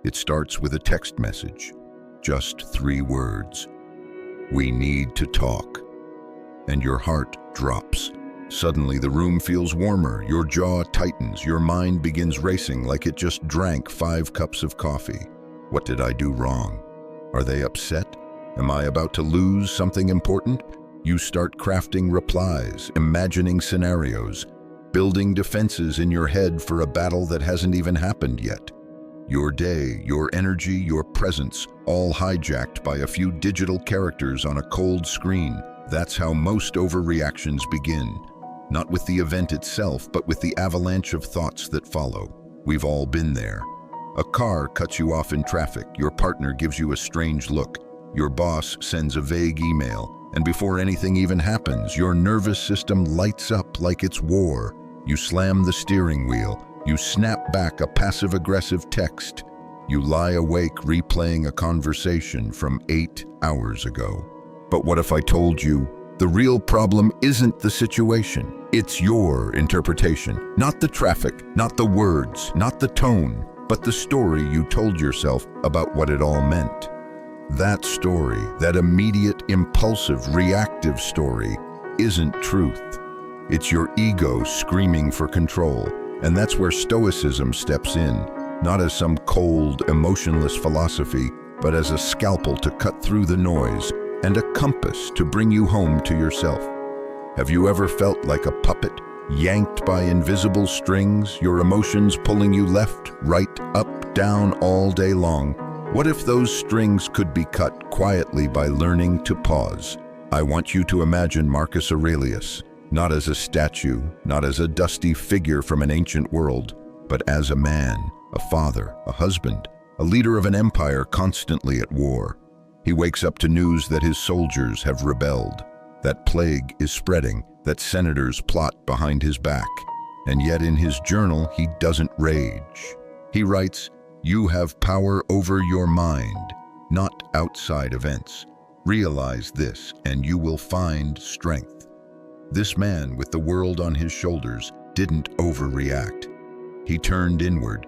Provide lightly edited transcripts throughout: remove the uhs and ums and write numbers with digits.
It starts with a text message, just 3 words. We need to talk. And your heart drops. Suddenly the room feels warmer, your jaw tightens, your mind begins racing like it just drank 5 cups of coffee. What did I do wrong? Are they upset? Am I about to lose something important? You start crafting replies, imagining scenarios, building defenses in your head for a battle that hasn't even happened yet. Your day, your energy, your presence, all hijacked by a few digital characters on a cold screen. That's how most overreactions begin. Not with the event itself, but with the avalanche of thoughts that follow. We've all been there. A car cuts you off in traffic, your partner gives you a strange look, your boss sends a vague email, and before anything even happens, your nervous system lights up like it's war. You slam the steering wheel, you snap back a passive-aggressive text, you lie awake replaying a conversation from 8 hours ago. But what if I told you, the real problem isn't the situation, it's your interpretation. Not the traffic, not the words, not the tone, but the story you told yourself about what it all meant. That story, that immediate, impulsive, reactive story, isn't truth. It's your ego screaming for control, and that's where Stoicism steps in, not as some cold, emotionless philosophy, but as a scalpel to cut through the noise, and a compass to bring you home to yourself. Have you ever felt like a puppet, yanked by invisible strings, your emotions pulling you left, right, up, down all day long? What if those strings could be cut quietly by learning to pause? I want you to imagine Marcus Aurelius, not as a statue, not as a dusty figure from an ancient world, but as a man, a father, a husband, a leader of an empire constantly at war. He wakes up to news that his soldiers have rebelled, that plague is spreading, that senators plot behind his back. And yet in his journal, he doesn't rage. He writes, "You have power over your mind, not outside events. Realize this, and you will find strength." This man, with the world on his shoulders, didn't overreact. He turned inward,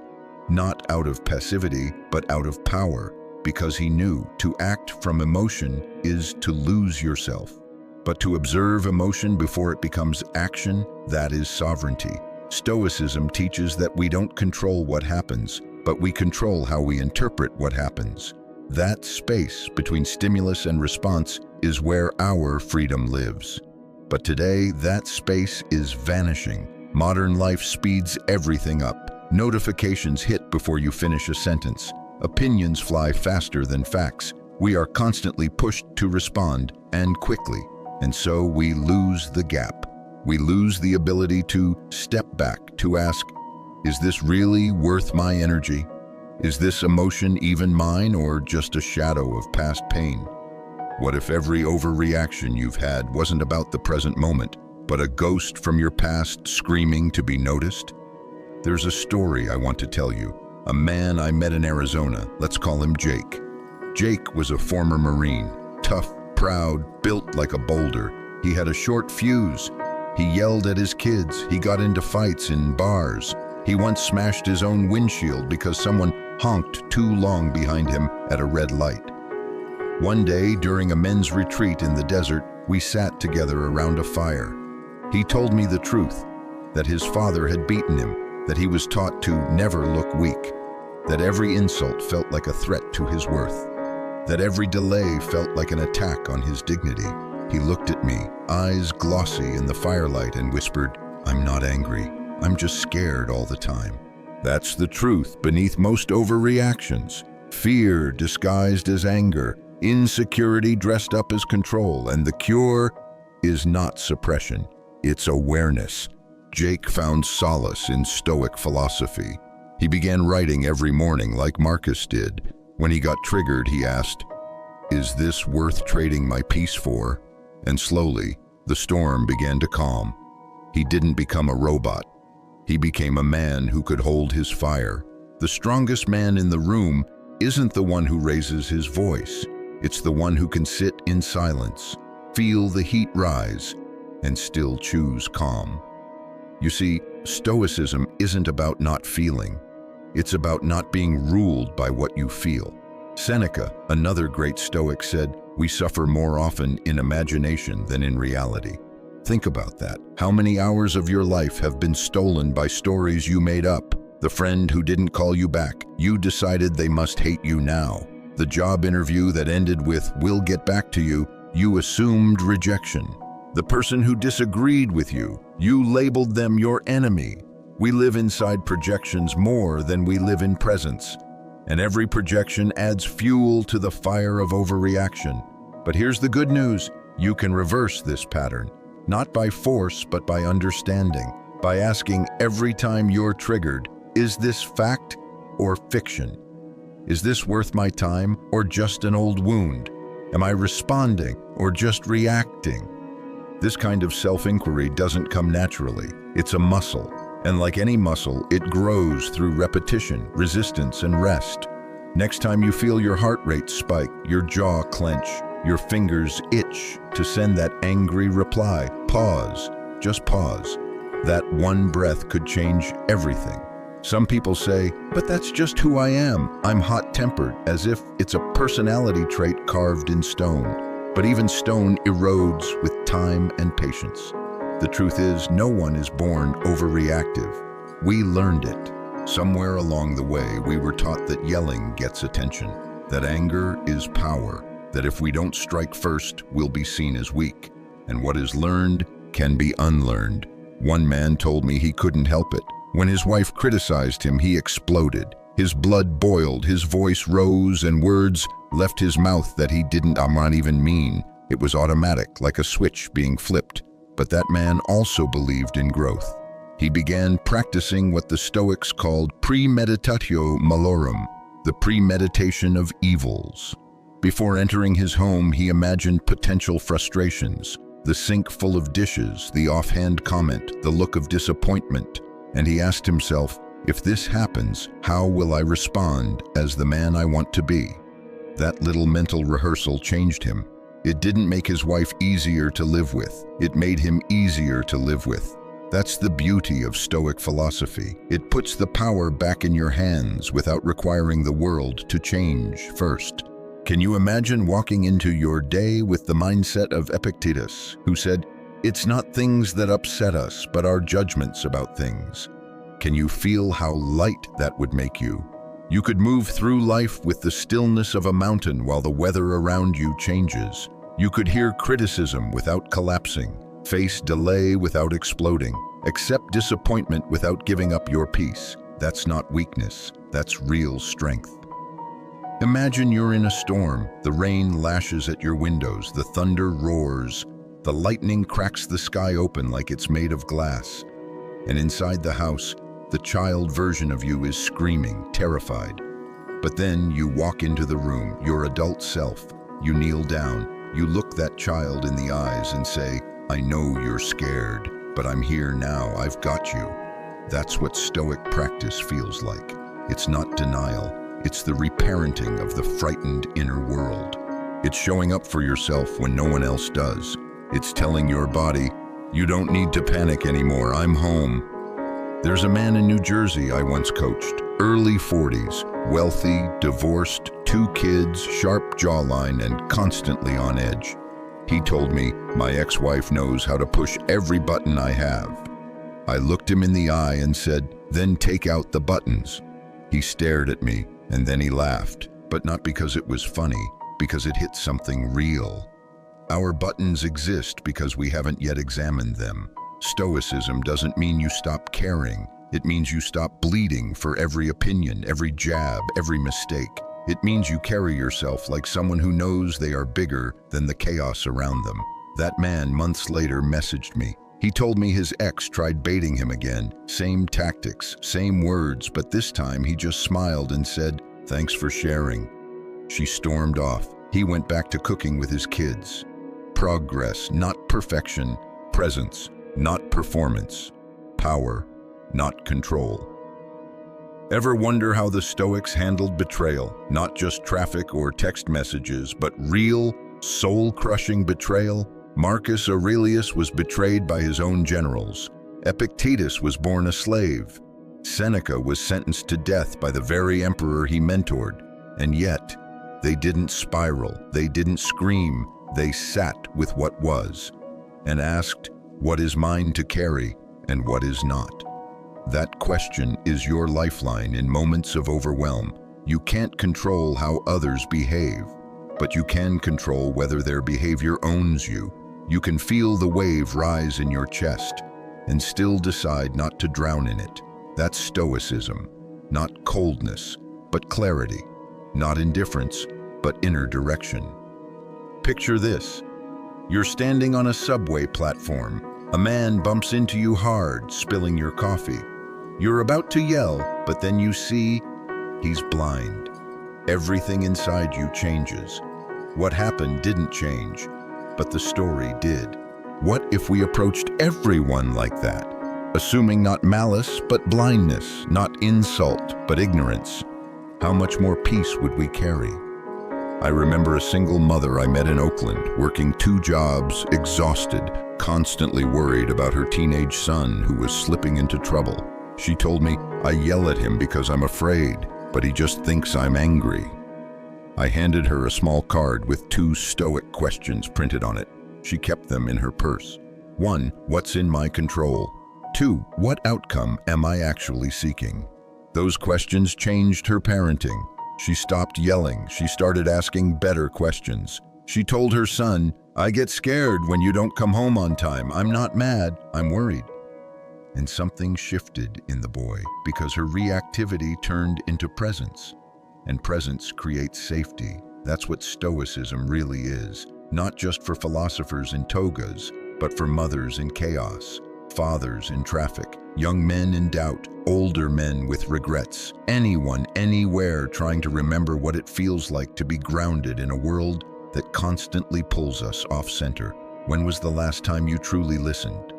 not out of passivity, but out of power, because he knew to act from emotion is to lose yourself. But to observe emotion before it becomes action, that is sovereignty. Stoicism teaches that we don't control what happens, but we control how we interpret what happens. That space between stimulus and response is where our freedom lives. But today, that space is vanishing. Modern life speeds everything up. Notifications hit before you finish a sentence. Opinions fly faster than facts. We are constantly pushed to respond, and quickly. And so we lose the gap. We lose the ability to step back, to ask, is this really worth my energy? Is this emotion even mine, or just a shadow of past pain? What if every overreaction you've had wasn't about the present moment, but a ghost from your past screaming to be noticed? There's a story I want to tell you. A man I met in Arizona, let's call him Jake. Jake was a former Marine, tough, proud, built like a boulder. He had a short fuse. He yelled at his kids. He got into fights in bars. He once smashed his own windshield because someone honked too long behind him at a red light. One day, during a men's retreat in the desert, we sat together around a fire. He told me the truth, that his father had beaten him, that he was taught to never look weak, that every insult felt like a threat to his worth, that every delay felt like an attack on his dignity. He looked at me, eyes glossy in the firelight, and whispered, "I'm not angry. I'm just scared all the time." That's the truth beneath most overreactions. Fear disguised as anger, insecurity dressed up as control, and the cure is not suppression, it's awareness. Jake found solace in Stoic philosophy. He began writing every morning like Marcus did. When he got triggered, he asked, "Is this worth trading my peace for?" And slowly, the storm began to calm. He didn't become a robot. He became a man who could hold his fire. The strongest man in the room isn't the one who raises his voice. It's the one who can sit in silence, feel the heat rise, and still choose calm. You see, Stoicism isn't about not feeling. It's about not being ruled by what you feel. Seneca, another great Stoic, said, "We suffer more often in imagination than in reality." Think about that. How many hours of your life have been stolen by stories you made up? The friend who didn't call you back, you decided they must hate you now. The job interview that ended with, "We'll get back to you," you assumed rejection. The person who disagreed with you, you labeled them your enemy. We live inside projections more than we live in presence. And every projection adds fuel to the fire of overreaction. But here's the good news. You can reverse this pattern, not by force, but by understanding, by asking every time you're triggered, is this fact or fiction? Is this worth my time or just an old wound? Am I responding or just reacting? This kind of self-inquiry doesn't come naturally. It's a muscle. And like any muscle, it grows through repetition, resistance, and rest. Next time you feel your heart rate spike, your jaw clench, your fingers itch to send that angry reply, pause, just pause. That one breath could change everything. Some people say, "But that's just who I am. I'm hot-tempered," as if it's a personality trait carved in stone. But even stone erodes with time and patience. The truth is, no one is born overreactive. We learned it. Somewhere along the way, we were taught that yelling gets attention, that anger is power, that if we don't strike first, we'll be seen as weak. And what is learned can be unlearned. One man told me he couldn't help it. When his wife criticized him, he exploded. His blood boiled, his voice rose, and words left his mouth that he didn't even mean. It was automatic, like a switch being flipped. But that man also believed in growth. He began practicing what the Stoics called premeditatio malorum, the premeditation of evils. Before entering his home, he imagined potential frustrations, the sink full of dishes, the offhand comment, the look of disappointment. And he asked himself, if this happens, how will I respond as the man I want to be? That little mental rehearsal changed him. It didn't make his wife easier to live with. It made him easier to live with. That's the beauty of Stoic philosophy. It puts the power back in your hands without requiring the world to change first. Can you imagine walking into your day with the mindset of Epictetus, who said, "It's not things that upset us, but our judgments about things"? Can you feel how light that would make you? You could move through life with the stillness of a mountain while the weather around you changes. You could hear criticism without collapsing, face delay without exploding, accept disappointment without giving up your peace. That's not weakness, that's real strength. Imagine you're in a storm. The rain lashes at your windows, the thunder roars, the lightning cracks the sky open like it's made of glass. And inside the house, the child version of you is screaming, terrified. But then you walk into the room, your adult self. You kneel down, you look that child in the eyes and say, "I know you're scared, but I'm here now, I've got you." That's what Stoic practice feels like. It's not denial, it's the reparenting of the frightened inner world. It's showing up for yourself when no one else does. It's telling your body, "You don't need to panic anymore, I'm home." There's a man in New Jersey I once coached, early 40s, wealthy, divorced, 2 kids, sharp jawline, and constantly on edge. He told me, "My ex-wife knows how to push every button I have." I looked him in the eye and said, "Then take out the buttons." He stared at me, and then he laughed, but not because it was funny, because it hit something real. Our buttons exist because we haven't yet examined them. Stoicism doesn't mean you stop caring. It means you stop bleeding for every opinion, every jab, every mistake. It means you carry yourself like someone who knows they are bigger than the chaos around them. That man, months later, messaged me. He told me his ex tried baiting him again. Same tactics, same words, but this time he just smiled and said, "Thanks for sharing." She stormed off. He went back to cooking with his kids. Progress, not perfection. Presence, not performance. Power, not control. Ever wonder how the Stoics handled betrayal? Not just traffic or text messages, but real, soul-crushing betrayal? Marcus Aurelius was betrayed by his own generals. Epictetus was born a slave. Seneca was sentenced to death by the very emperor he mentored, and yet they didn't spiral, they didn't scream, they sat with what was and asked, what is mine to carry and what is not? That question is your lifeline in moments of overwhelm. You can't control how others behave, but you can control whether their behavior owns you. You can feel the wave rise in your chest and still decide not to drown in it. That's Stoicism, not coldness, but clarity, not indifference, but inner direction. Picture this. You're standing on a subway platform. A man bumps into you hard, spilling your coffee. You're about to yell, but then you see he's blind. Everything inside you changes. What happened didn't change, but the story did. What if we approached everyone like that? Assuming not malice, but blindness, not insult, but ignorance. How much more peace would we carry? I remember a single mother I met in Oakland, working 2 jobs, exhausted, constantly worried about her teenage son who was slipping into trouble. She told me, I yell at him because I'm afraid, but he just thinks I'm angry. I handed her a small card with 2 Stoic questions printed on it. She kept them in her purse. 1, what's in my control? 2, what outcome am I actually seeking? Those questions changed her parenting. She stopped yelling. She started asking better questions. She told her son, I get scared when you don't come home on time. I'm not mad, I'm worried. And something shifted in the boy because her reactivity turned into presence. And presence creates safety. That's what Stoicism really is. Not just for philosophers in togas, but for mothers in chaos, fathers in traffic, young men in doubt, older men with regrets, anyone, anywhere trying to remember what it feels like to be grounded in a world that constantly pulls us off center. When was the last time you truly listened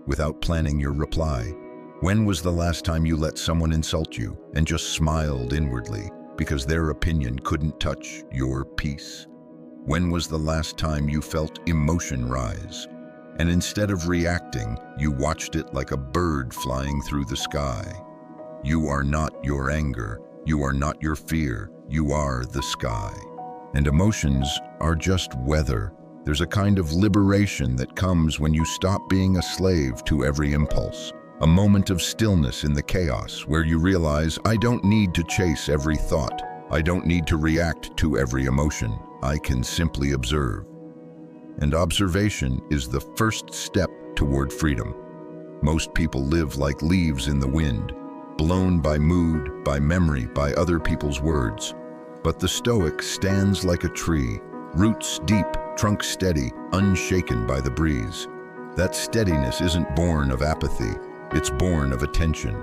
without planning your reply? When was the last time you let someone insult you and just smiled inwardly because their opinion couldn't touch your peace? When was the last time you felt emotion rise, and instead of reacting, you watched it like a bird flying through the sky? You are not your anger. You are not your fear. You are the sky. And emotions are just weather. There's a kind of liberation that comes when you stop being a slave to every impulse. A moment of stillness in the chaos where you realize, I don't need to chase every thought. I don't need to react to every emotion. I can simply observe. And observation is the first step toward freedom. Most people live like leaves in the wind, blown by mood, by memory, by other people's words. But the Stoic stands like a tree, roots deep, trunk steady, unshaken by the breeze. That steadiness isn't born of apathy, it's born of attention.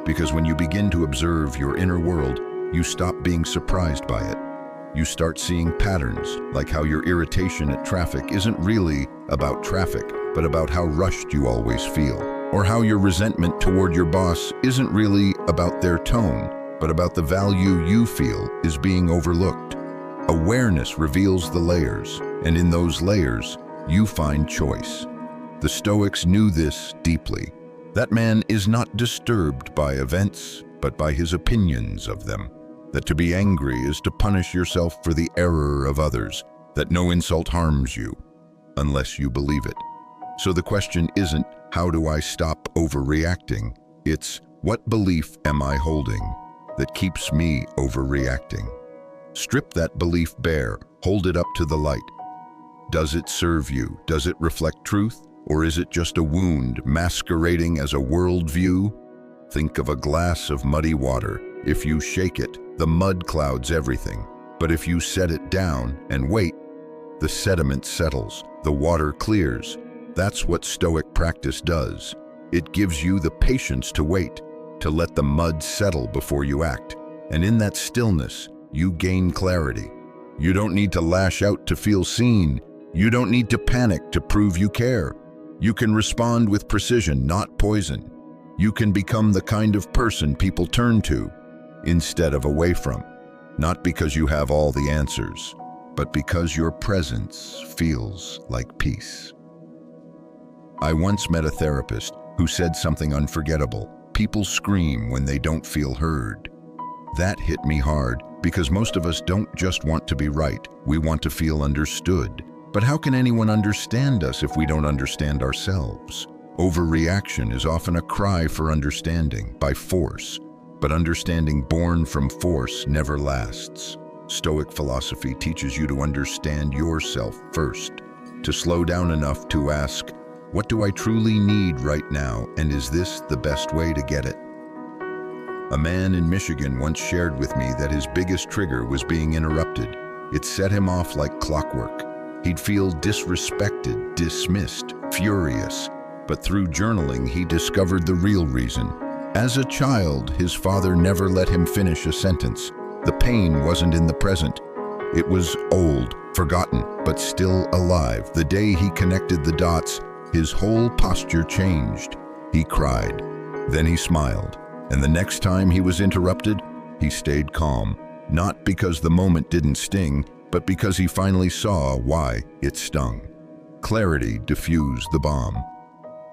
Because when you begin to observe your inner world, you stop being surprised by it. You start seeing patterns, like how your irritation at traffic isn't really about traffic, but about how rushed you always feel. Or how your resentment toward your boss isn't really about their tone, but about the value you feel is being overlooked. Awareness reveals the layers, and in those layers, you find choice. The Stoics knew this deeply. That man is not disturbed by events, but by his opinions of them. That to be angry is to punish yourself for the error of others, that no insult harms you, unless you believe it. So the question isn't, how do I stop overreacting? It's, what belief am I holding that keeps me overreacting? Strip that belief bare, hold it up to the light. Does it serve you? Does it reflect truth? Or is it just a wound masquerading as a worldview? Think of a glass of muddy water. If you shake it, the mud clouds everything. But if you set it down and wait, the sediment settles, the water clears. That's what Stoic practice does. It gives you the patience to wait, to let the mud settle before you act. And in that stillness, you gain clarity. You don't need to lash out to feel seen. You don't need to panic to prove you care. You can respond with precision, not poison. You can become the kind of person people turn to instead of away from. Not because you have all the answers, but because your presence feels like peace. I once met a therapist who said something unforgettable. People scream when they don't feel heard. That hit me hard because most of us don't just want to be right, we want to feel understood. But how can anyone understand us if we don't understand ourselves? Overreaction is often a cry for understanding by force, but understanding born from force never lasts. Stoic philosophy teaches you to understand yourself first, to slow down enough to ask, what do I truly need right now, and is this the best way to get it? A man in Michigan once shared with me that his biggest trigger was being interrupted. It set him off like clockwork. He'd feel disrespected, dismissed, furious. But through journaling, he discovered the real reason. As a child, his father never let him finish a sentence. The pain wasn't in the present. It was old, forgotten, but still alive. The day he connected the dots, his whole posture changed. He cried. Then he smiled. And the next time he was interrupted, he stayed calm. Not because the moment didn't sting, but because he finally saw why it stung. Clarity diffused the bomb.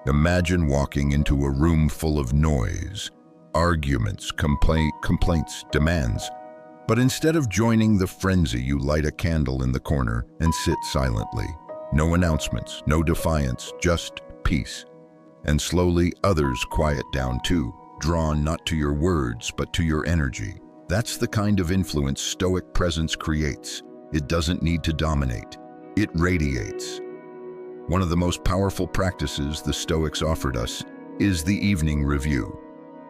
Imagine walking into a room full of noise, arguments, complaints, demands. But instead of joining the frenzy, you light a candle in the corner and sit silently. No announcements, no defiance, just peace. And slowly others quiet down too, drawn not to your words, but to your energy. That's the kind of influence Stoic presence creates. It doesn't need to dominate. It radiates. One of the most powerful practices the Stoics offered us is the evening review.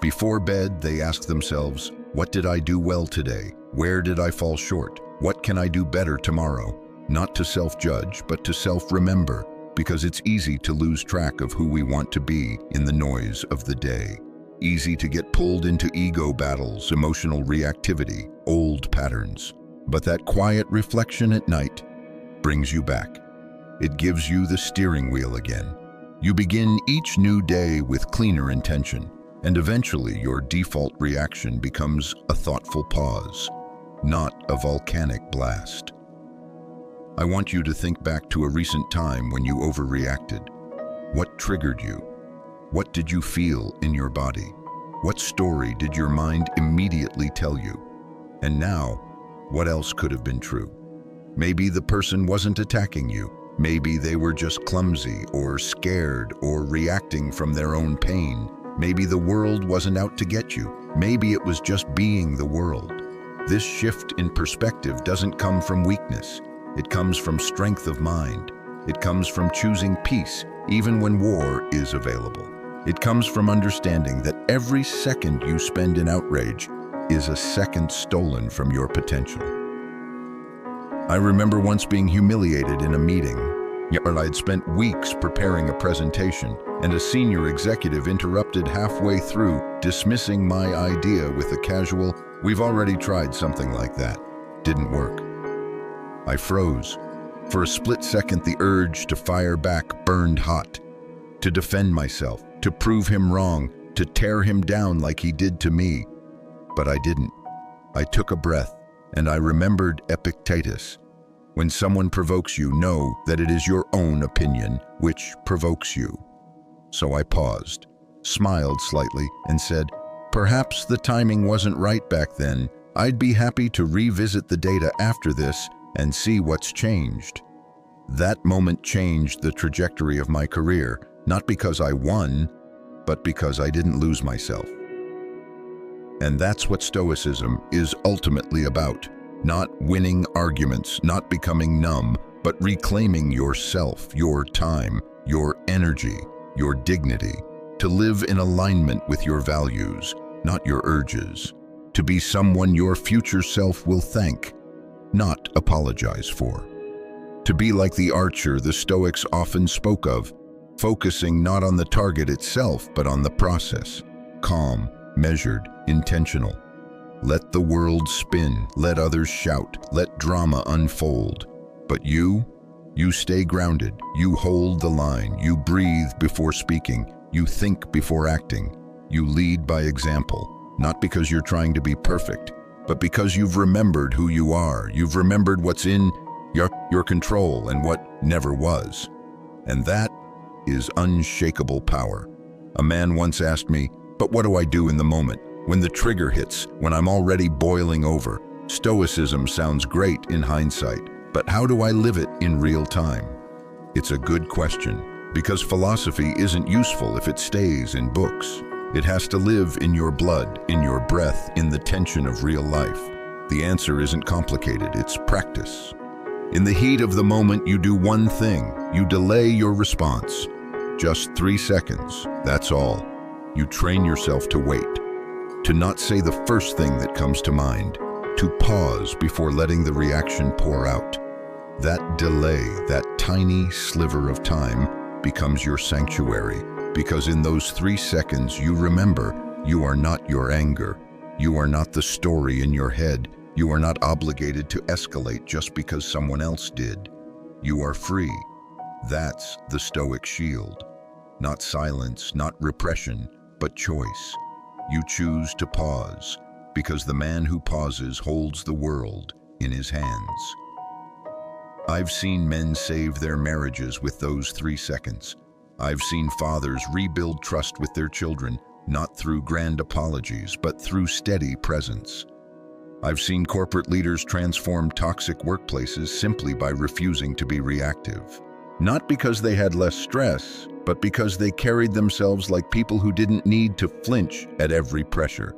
Before bed, they ask themselves, what did I do well today? Where did I fall short? What can I do better tomorrow? Not to self-judge, but to self-remember, because it's easy to lose track of who we want to be in the noise of the day. Easy to get pulled into ego battles, emotional reactivity, old patterns. But that quiet reflection at night brings you back. It gives you the steering wheel again. You begin each new day with cleaner intention, and eventually your default reaction becomes a thoughtful pause, not a volcanic blast. I want you to think back to a recent time when you overreacted. What triggered you? What did you feel in your body? What story did your mind immediately tell you? And now, what else could have been true? Maybe the person wasn't attacking you. Maybe they were just clumsy or scared or reacting from their own pain. Maybe the world wasn't out to get you. Maybe it was just being the world. This shift in perspective doesn't come from weakness. It comes from strength of mind. It comes from choosing peace, even when war is available. It comes from understanding that every second you spend in outrage is a second stolen from your potential. I remember once being humiliated in a meeting. I'd spent weeks preparing a presentation, and a senior executive interrupted halfway through, dismissing my idea with a casual, "We've already tried something like that. Didn't work." I froze. For a split second, the urge to fire back burned hot. To defend myself, to prove him wrong, to tear him down like he did to me. But I didn't. I took a breath, and I remembered Epictetus. When someone provokes you, know that it is your own opinion which provokes you. So I paused, smiled slightly, and said, "Perhaps the timing wasn't right back then. I'd be happy to revisit the data after this and see what's changed." That moment changed the trajectory of my career, not because I won, but because I didn't lose myself. And that's what Stoicism is ultimately about. Not winning arguments, not becoming numb, but reclaiming yourself, your time, your energy, your dignity, to live in alignment with your values, not your urges, to be someone your future self will thank, not apologize for. To be like the archer the Stoics often spoke of, focusing not on the target itself, but on the process, calm, measured, intentional. Let the world spin, let others shout, let drama unfold. But you stay grounded, you hold the line, you breathe before speaking, you think before acting, you lead by example, not because you're trying to be perfect, but because you've remembered who you are, you've remembered what's in your control and what never was. And that is unshakable power. A man once asked me, But what do I do in the moment? When the trigger hits, when I'm already boiling over? Stoicism sounds great in hindsight, but how do I live it in real time? It's a good question, because philosophy isn't useful if it stays in books. It has to live in your blood, in your breath, in the tension of real life. The answer isn't complicated, it's practice. In the heat of the moment, you do one thing. You delay your response. Just 3 seconds, that's all. You train yourself to wait, to not say the first thing that comes to mind, to pause before letting the reaction pour out. That delay, that tiny sliver of time, becomes your sanctuary, because in those 3 seconds you remember you are not your anger. You are not the story in your head. You are not obligated to escalate just because someone else did. You are free. That's the Stoic shield. Not silence, not repression, but choice. You choose to pause, because the man who pauses holds the world in his hands. I've seen men save their marriages with those 3 seconds. I've seen fathers rebuild trust with their children, not through grand apologies, but through steady presence. I've seen corporate leaders transform toxic workplaces simply by refusing to be reactive. Not because they had less stress, but because they carried themselves like people who didn't need to flinch at every pressure.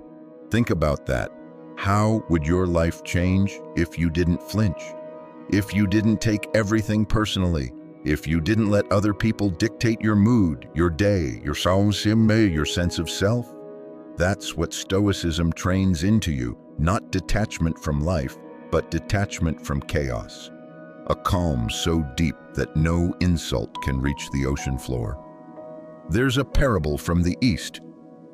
Think about that. How would your life change if you didn't flinch? If you didn't take everything personally? If you didn't let other people dictate your mood, your day, your sense of self? That's what Stoicism trains into you, not detachment from life, but detachment from chaos. A calm so deep that no insult can reach the ocean floor. There's a parable from the East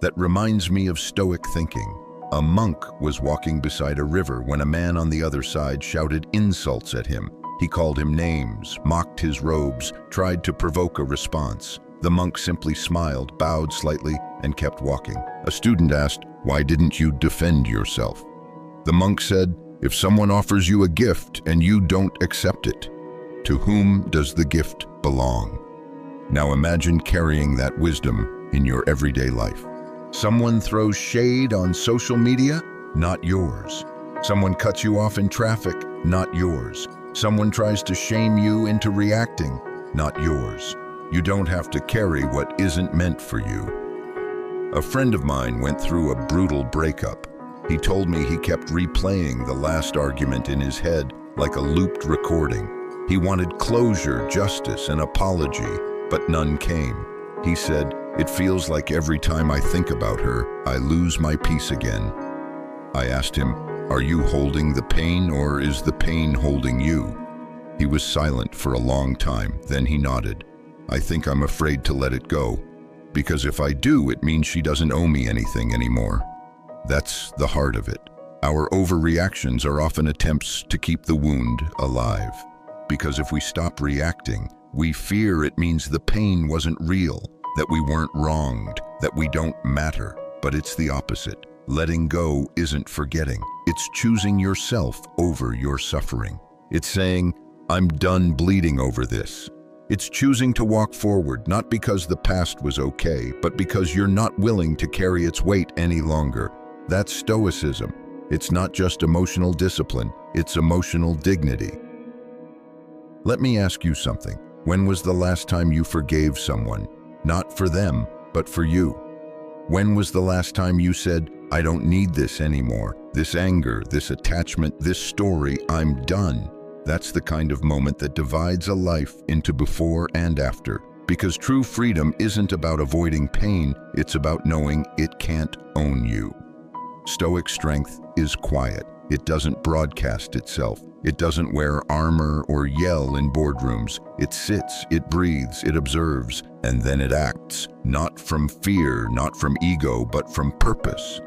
that reminds me of Stoic thinking. A monk was walking beside a river when a man on the other side shouted insults at him. He called him names, mocked his robes, tried to provoke a response. The monk simply smiled, bowed slightly, and kept walking. A student asked, "Why didn't you defend yourself?" The monk said, "If someone offers you a gift and you don't accept it, to whom does the gift belong?" Now imagine carrying that wisdom in your everyday life. Someone throws shade on social media, not yours. Someone cuts you off in traffic, not yours. Someone tries to shame you into reacting, not yours. You don't have to carry what isn't meant for you. A friend of mine went through a brutal breakup. He told me he kept replaying the last argument in his head like a looped recording. He wanted closure, justice, an apology, but none came. He said, "It feels like every time I think about her, I lose my peace again." I asked him, "Are you holding the pain, or is the pain holding you?" He was silent for a long time, then he nodded. "I think I'm afraid to let it go, because if I do, it means she doesn't owe me anything anymore." That's the heart of it. Our overreactions are often attempts to keep the wound alive, because if we stop reacting, we fear it means the pain wasn't real, that we weren't wronged, that we don't matter. But it's the opposite. Letting go isn't forgetting. It's choosing yourself over your suffering. It's saying, "I'm done bleeding over this." It's choosing to walk forward, not because the past was okay, but because you're not willing to carry its weight any longer. That's Stoicism. It's not just emotional discipline, it's emotional dignity. Let me ask you something. When was the last time you forgave someone? Not for them, but for you. When was the last time you said, "I don't need this anymore. This anger, this attachment, this story, I'm done"? That's the kind of moment that divides a life into before and after. Because true freedom isn't about avoiding pain, it's about knowing it can't own you. Stoic strength is quiet. It doesn't broadcast itself. It doesn't wear armor or yell in boardrooms. It sits, it breathes, it observes, and then it acts. Not from fear, not from ego, but from purpose.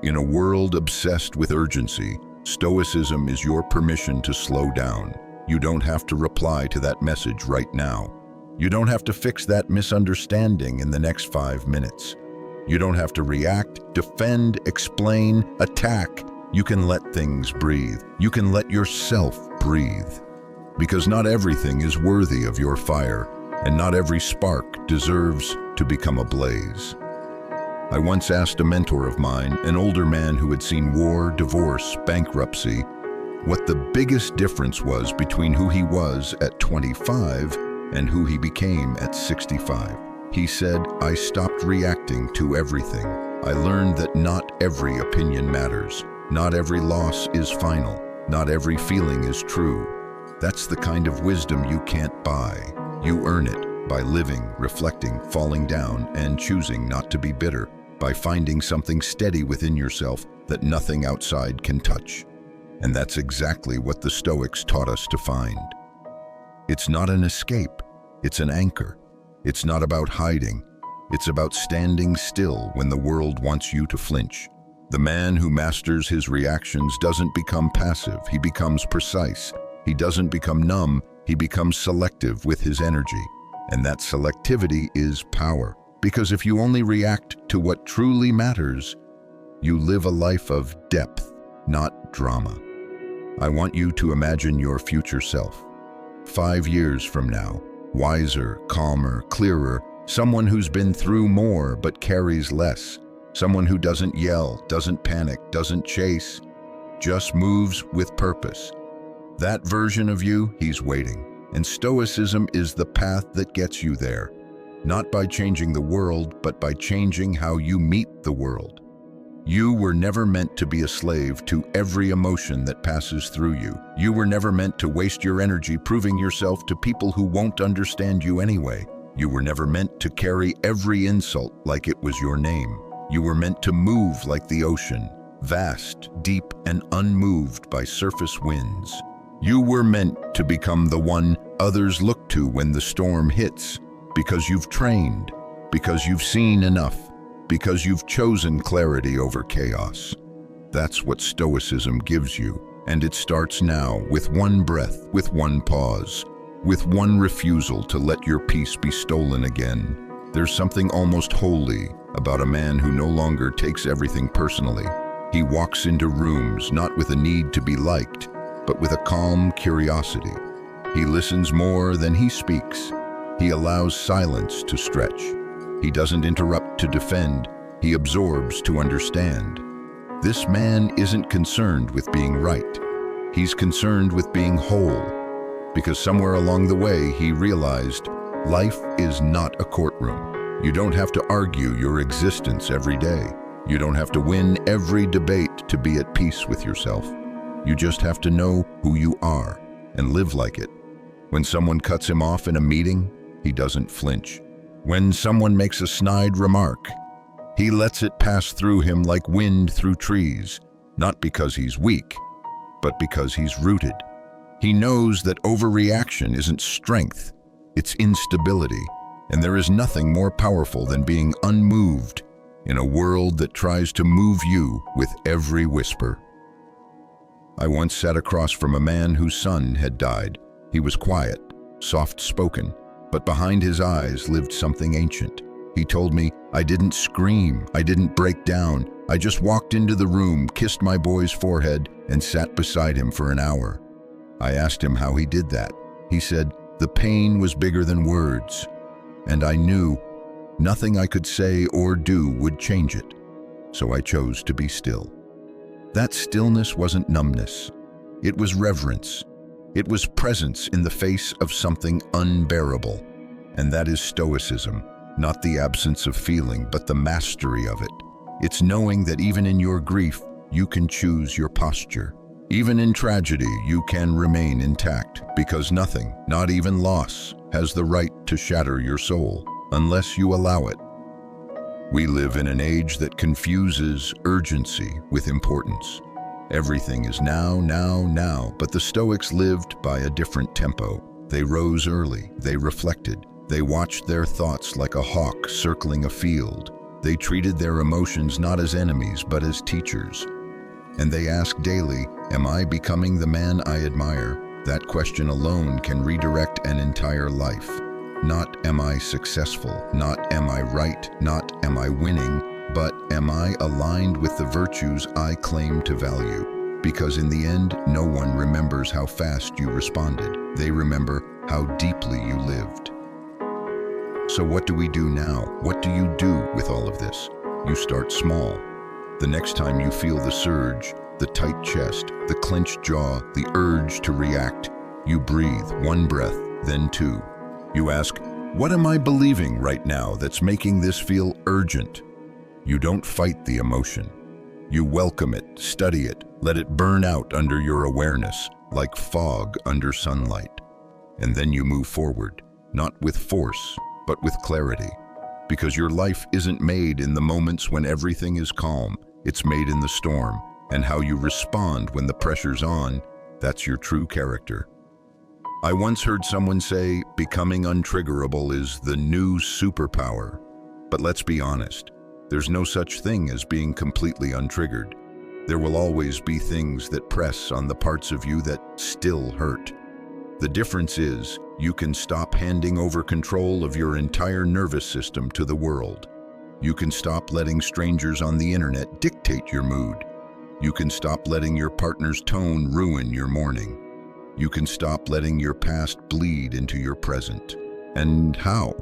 In a world obsessed with urgency, Stoicism is your permission to slow down. You don't have to reply to that message right now. You don't have to fix that misunderstanding in the next 5 minutes. You don't have to react, defend, explain, attack. You can let things breathe. You can let yourself breathe. Because not everything is worthy of your fire, and not every spark deserves to become a blaze. I once asked a mentor of mine, an older man who had seen war, divorce, bankruptcy, what the biggest difference was between who he was at 25 and who he became at 65. He said, "I stopped reacting to everything. I learned that not every opinion matters. Not every loss is final. Not every feeling is true." That's the kind of wisdom you can't buy. You earn it by living, reflecting, falling down, and choosing not to be bitter, by finding something steady within yourself that nothing outside can touch. And that's exactly what the Stoics taught us to find. It's not an escape, it's an anchor. It's not about hiding, it's about standing still when the world wants you to flinch. The man who masters his reactions doesn't become passive, he becomes precise. He doesn't become numb, he becomes selective with his energy. And that selectivity is power. Because if you only react to what truly matters, you live a life of depth, not drama. I want you to imagine your future self. 5 years from now, wiser, calmer, clearer, someone who's been through more but carries less. Someone who doesn't yell, doesn't panic, doesn't chase, just moves with purpose. That version of you, he's waiting. And Stoicism is the path that gets you there. Not by changing the world, but by changing how you meet the world. You were never meant to be a slave to every emotion that passes through you. You were never meant to waste your energy proving yourself to people who won't understand you anyway. You were never meant to carry every insult like it was your name. You were meant to move like the ocean, vast, deep, and unmoved by surface winds. You were meant to become the one others look to when the storm hits, because you've trained, because you've seen enough, because you've chosen clarity over chaos. That's what Stoicism gives you, and it starts now with one breath, with one pause, with one refusal to let your peace be stolen again. There's something almost holy about a man who no longer takes everything personally. He walks into rooms not with a need to be liked, but with a calm curiosity. He listens more than he speaks. He allows silence to stretch. He doesn't interrupt to defend. He absorbs to understand. This man isn't concerned with being right. He's concerned with being whole, because somewhere along the way he realized life is not a courtroom. You don't have to argue your existence every day. You don't have to win every debate to be at peace with yourself. You just have to know who you are and live like it. When someone cuts him off in a meeting, he doesn't flinch. When someone makes a snide remark, he lets it pass through him like wind through trees, not because he's weak, but because he's rooted. He knows that overreaction isn't strength, it's instability, and there is nothing more powerful than being unmoved in a world that tries to move you with every whisper. I once sat across from a man whose son had died. He was quiet, soft-spoken, but behind his eyes lived something ancient. He told me, "I didn't scream, I didn't break down. I just walked into the room, kissed my boy's forehead, and sat beside him for an hour." I asked him how he did that. He said, "The pain was bigger than words, and I knew nothing I could say or do would change it, so I chose to be still." That stillness wasn't numbness. It was reverence. It was presence in the face of something unbearable. And that is Stoicism, not the absence of feeling, but the mastery of it. It's knowing that even in your grief, you can choose your posture. Even in tragedy, you can remain intact, because nothing, not even loss, has the right to shatter your soul, unless you allow it. We live in an age that confuses urgency with importance. Everything is now, now, now, but the Stoics lived by a different tempo. They rose early, they reflected, they watched their thoughts like a hawk circling a field. They treated their emotions not as enemies, but as teachers. And they asked daily, "Am I becoming the man I admire?" That question alone can redirect an entire life. Not am I successful, not am I right, not am I winning, but am I aligned with the virtues I claim to value? Because in the end, no one remembers how fast you responded. They remember how deeply you lived. So what do we do now? What do you do with all of this? you start small. The next time you feel the surge, the tight chest, the clenched jaw, the urge to react, you breathe 1 breath, then 2. You ask, what am I believing right now that's making this feel urgent? You don't fight the emotion. You welcome it, study it, let it burn out under your awareness, like fog under sunlight. And then you move forward, not with force, but with clarity. Because your life isn't made in the moments when everything is calm, it's made in the storm, and how you respond when the pressure's on, that's your true character. I once heard someone say, becoming untriggerable is the new superpower. But let's be honest, there's no such thing as being completely untriggered. There will always be things that press on the parts of you that still hurt. The difference is, you can stop handing over control of your entire nervous system to the world. You can stop letting strangers on the internet dictate your mood. You can stop letting your partner's tone ruin your morning. You can stop letting your past bleed into your present. And how?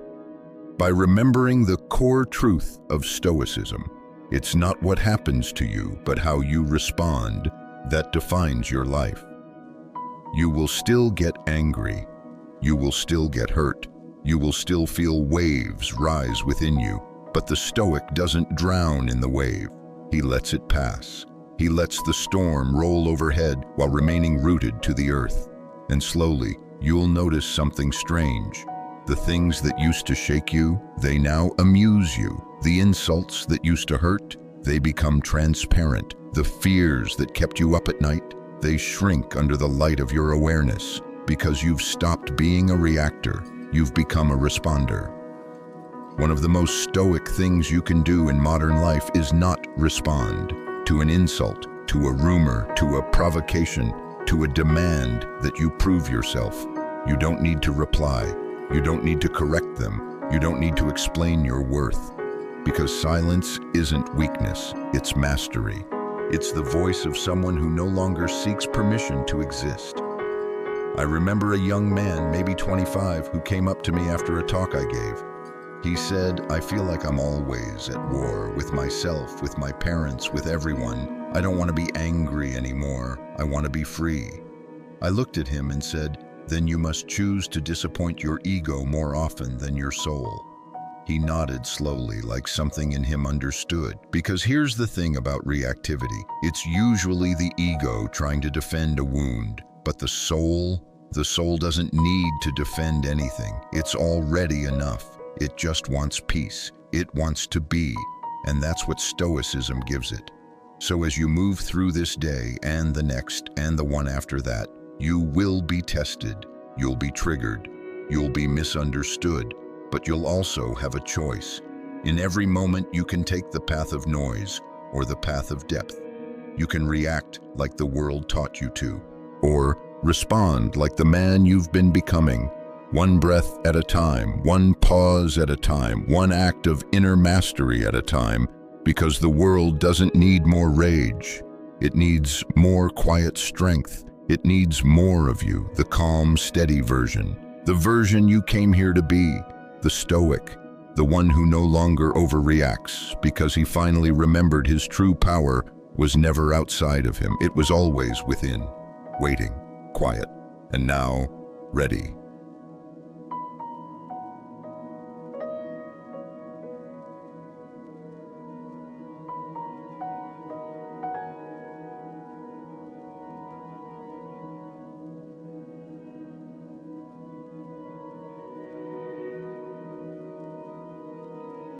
By remembering the core truth of Stoicism. It's not what happens to you, but how you respond that defines your life. You will still get angry. You will still get hurt. You will still feel waves rise within you. But the Stoic doesn't drown in the wave. He lets it pass. He lets the storm roll overhead while remaining rooted to the earth. And slowly, you'll notice something strange. The things that used to shake you, they now amuse you. The insults that used to hurt, they become transparent. The fears that kept you up at night, they shrink under the light of your awareness. Because you've stopped being a reactor, you've become a responder. One of the most stoic things you can do in modern life is not respond to an insult, to a rumor, to a provocation, to a demand that you prove yourself. You don't need to reply. You don't need to correct them. You don't need to explain your worth. Because silence isn't weakness, it's mastery. It's the voice of someone who no longer seeks permission to exist. I remember a young man, maybe 25, who came up to me after a talk I gave. He said, I feel like I'm always at war with myself, with my parents, with everyone. I don't want to be angry anymore. I want to be free. I looked at him and said, then you must choose to disappoint your ego more often than your soul. He nodded slowly, like something in him understood. Because here's the thing about reactivity. It's usually the ego trying to defend a wound. But the soul doesn't need to defend anything. It's already enough. It just wants peace. It wants to be. And that's what Stoicism gives it. So as you move through this day and the next and the one after that, you will be tested. You'll be triggered. You'll be misunderstood. But you'll also have a choice. In every moment, you can take the path of noise or the path of depth. You can react like the world taught you to, or respond like the man you've been becoming. One breath at a time, one pause at a time, one act of inner mastery at a time, because the world doesn't need more rage. It needs more quiet strength. It needs more of you, the calm, steady version, the version you came here to be, the Stoic, the one who no longer overreacts because he finally remembered his true power was never outside of him. It was always within, waiting, quiet, and now ready.